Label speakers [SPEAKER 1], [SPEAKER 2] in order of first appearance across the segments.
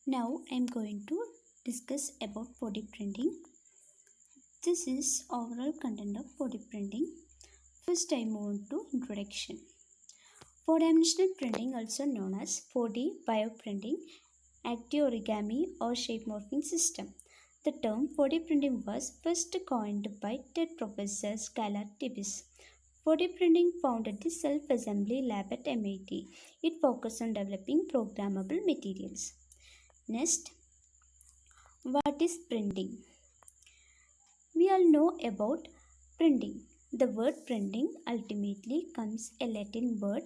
[SPEAKER 1] Now I am going to discuss about 4D printing. This is overall content of 4D printing. First I move to introduction. 4-dimensional printing, also known as 4D bioprinting, active origami or shape morphing system. The term 4D printing was first coined by TED professor Skylar Tibbs. 4D printing founded the self-assembly lab at MIT. It focused on developing programmable materials. Next, what is printing? We all know about printing. The word printing ultimately comes a Latin word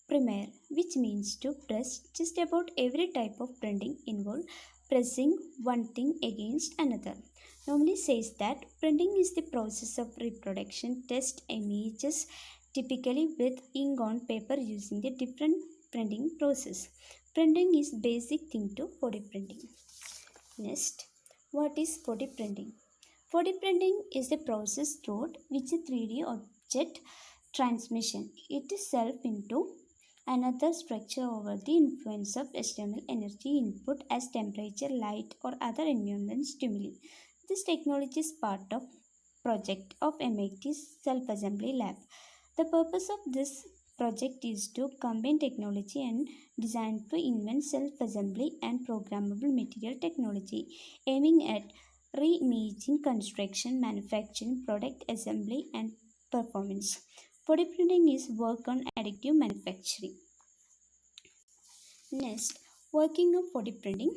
[SPEAKER 1] primere, which means to press. Just about every type of printing involves pressing one thing against another. Normally says that printing is the process of reproduction test images typically with ink on paper using the different printing process. Printing is basic thing to 4D printing. Next, what is 4D printing? 4D printing is the process through which a 3D object transmission itself into another structure over the influence of external energy input as temperature, light, or other environmental stimuli. This technology is part of project of MIT's self-assembly lab. The purpose of this project is to combine technology and design to invent self-assembly and programmable material technology, aiming at reimaging construction, manufacturing, product assembly, and performance. 4D printing is work on additive manufacturing. Next, working on 4D printing.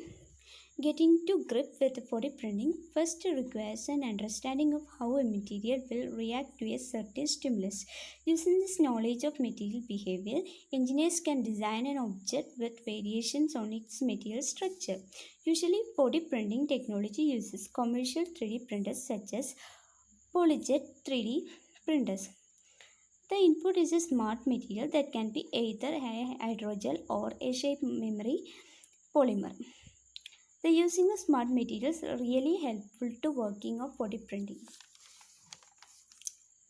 [SPEAKER 1] Getting to grip with 4D printing first requires an understanding of how a material will react to a certain stimulus. Using this knowledge of material behavior, engineers can design an object with variations on its material structure. Usually, 4D printing technology uses commercial 3D printers such as PolyJet 3D printers. The input is a smart material that can be either a hydrogel or a shape memory polymer. The using of smart materials are really helpful to working of 4D printing.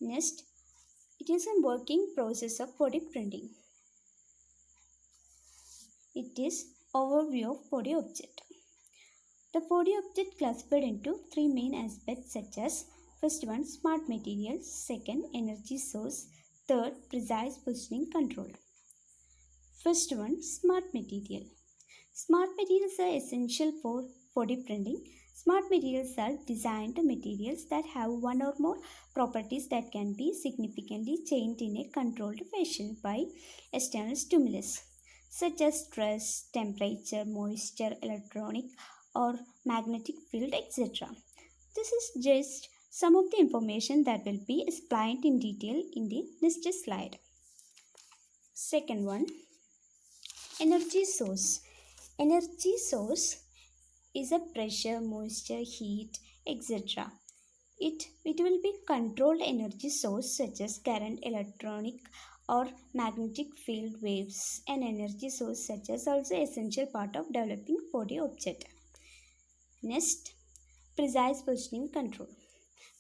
[SPEAKER 1] Next, it is a working process of 4D printing. It is overview of 4D object. The 4D object classified into three main aspects such as first one, smart material, second, energy source, third, precise positioning control. First one, smart material. Smart materials are essential for 4D printing. Smart materials are designed materials that have one or more properties that can be significantly changed in a controlled fashion by external stimulus, such as stress, temperature, moisture, electronic or magnetic field, etc. This is just some of the information that will be explained in detail in the next slide. Second one, energy source. Energy source is a pressure, moisture, heat, etc. It will be controlled energy source such as current, electronic or magnetic field waves. An energy source such as also essential part of developing 4D object. Next, precise positioning control.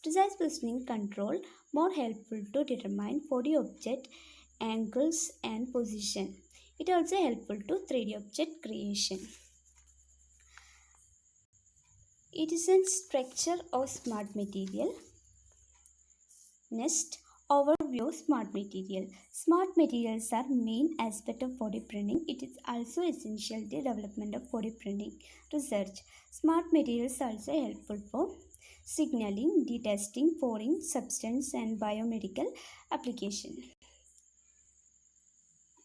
[SPEAKER 1] Precise positioning control more helpful to determine 4D object angles and position. It also helpful to 3D object creation. It is a structure of smart material. Next, overview of smart material. Smart materials are main aspect of 4D printing. It is also essential to development of 4D printing research. Smart materials are also helpful for signaling, detecting foreign substance and biomedical application.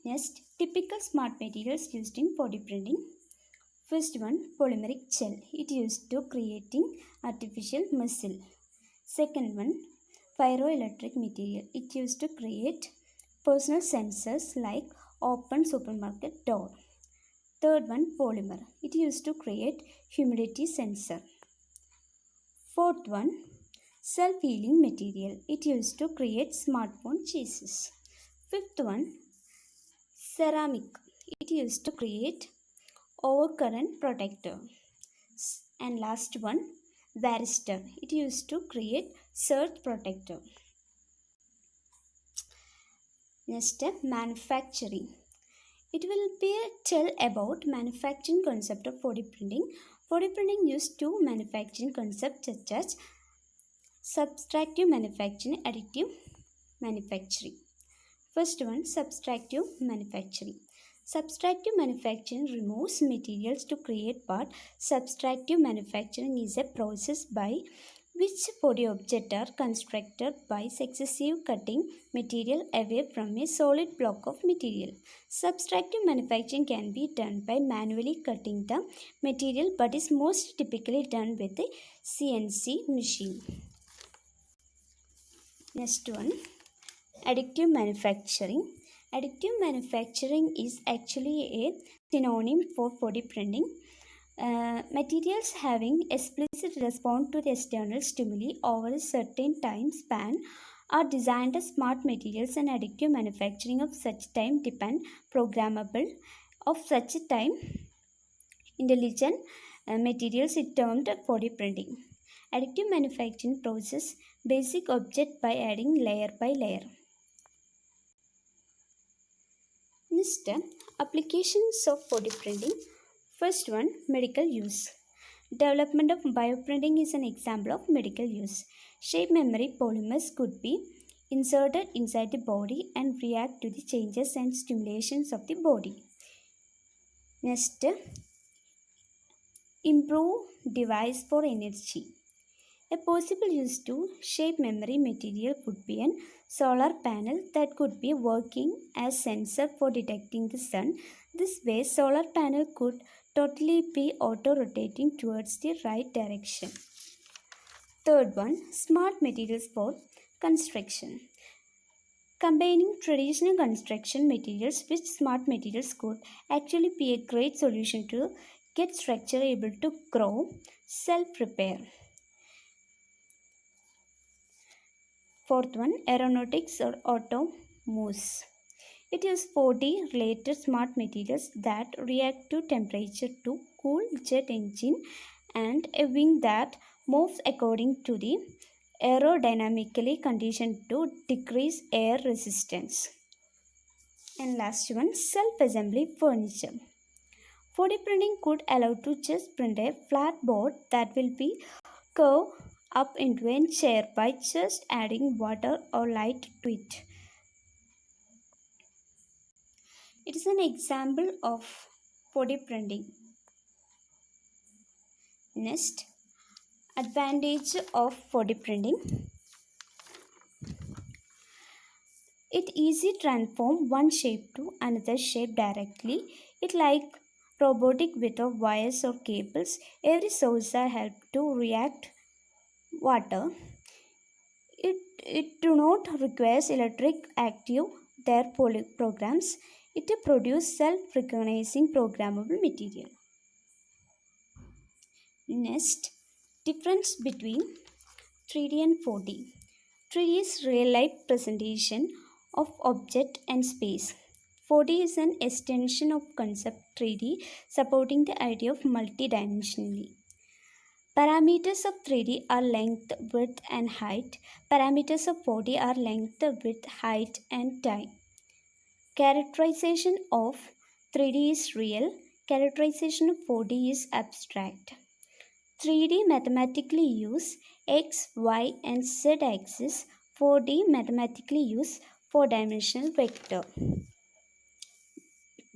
[SPEAKER 1] Next, typical smart materials used in 4D printing. First one, polymeric gel. It used to creating artificial muscle. Second one, pyroelectric material. It used to create personal sensors like open supermarket door. Third one, polymer. It used to create humidity sensor. Fourth one, self-healing material. It used to create smartphone cases. Fifth one, ceramic. It used to create overcurrent protector. And last one, varistor. It used to create surge protector. Next step, manufacturing. It will be a tell about manufacturing concept of 4D printing. 4D printing uses two manufacturing concepts such as subtractive manufacturing, additive manufacturing. First one, subtractive manufacturing. Subtractive manufacturing removes materials to create part. Subtractive manufacturing is a process by which body objects are constructed by successive cutting material away from a solid block of material. Subtractive manufacturing can be done by manually cutting the material but is most typically done with a CNC machine. Next one, additive manufacturing. Additive manufacturing is actually a synonym for 4D printing. Materials having explicit response to the external stimuli over a certain time span are designed as smart materials, and additive manufacturing of such time depend programmable of such time intelligent materials is termed 4D printing. Additive manufacturing process basic object by adding layer by layer. Next, applications of 4D printing. First one, medical use. Development of bioprinting is an example of medical use. Shape memory polymers could be inserted inside the body and react to the changes and stimulations of the body. Next, improve device for energy. A possible use to shape memory material could be an solar panel that could be working as sensor for detecting the sun. This way, solar panel could totally be auto-rotating towards the right direction. Third one, smart materials for construction. Combining traditional construction materials with smart materials could actually be a great solution to get structure able to grow, self-repair. Fourth one, aeronautics or automobiles. It uses 4D related smart materials that react to temperature to cool jet engine and a wing that moves according to the aerodynamically conditioned to decrease air resistance. And last one, self-assembly furniture. 4D printing could allow to just print a flat board that will be curved up into a chair by just adding water or light to it. It is an example of 4D printing. Next, advantage of 4D printing. It easily transforms one shape to another shape directly. It like robotic without wires or cables. Every source help to react water. It do not require electric active their programs. It produce self-recognizing programmable material. Next, difference between 3D and 4D. 3D is real-life presentation of object and space. 4D is an extension of concept 3D, supporting the idea of multidimensionally. Parameters of 3D are length, width, and height. Parameters of 4D are length, width, height, and time. Characterization of 3D is real. Characterization of 4D is abstract. 3D mathematically use x, y, and z axis. 4D mathematically use 4-dimensional vector.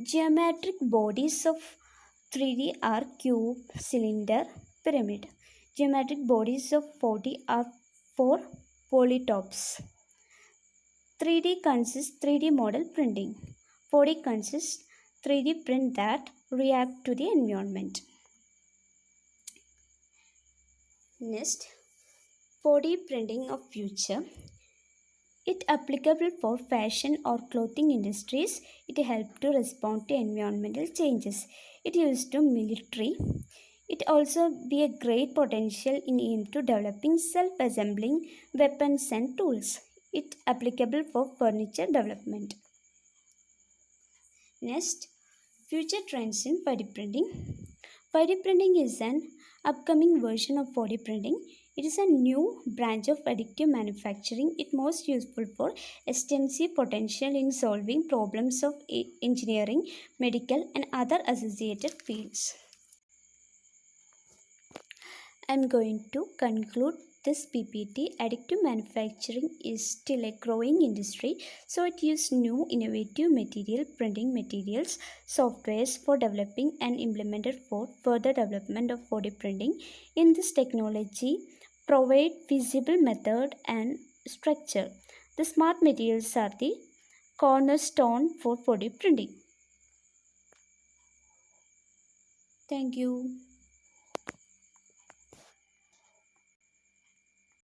[SPEAKER 1] Geometric bodies of 3D are cube, cylinder, pyramid. Geometric bodies of 4D are 4 polytopes. 3D consists 3D model printing. 4D consists 3D print that react to the environment. Next, 4D printing of future. It applicable for fashion or clothing industries. It helps to respond to environmental changes. It used to military. It also be a great potential in aim to developing self-assembling weapons and tools. It applicable for furniture development. Next, future trends in 5D printing. 5D printing is an upcoming version of 4D printing. It is a new branch of additive manufacturing. It most useful for extensive potential in solving problems of engineering, medical, and other associated fields. I'm going to conclude this PPT. Additive manufacturing is still a growing industry, so it uses new innovative material printing materials, softwares for developing and implemented for further development of body printing. In this technology, provide feasible method and structure. The smart materials are the cornerstone for body printing. Thank you.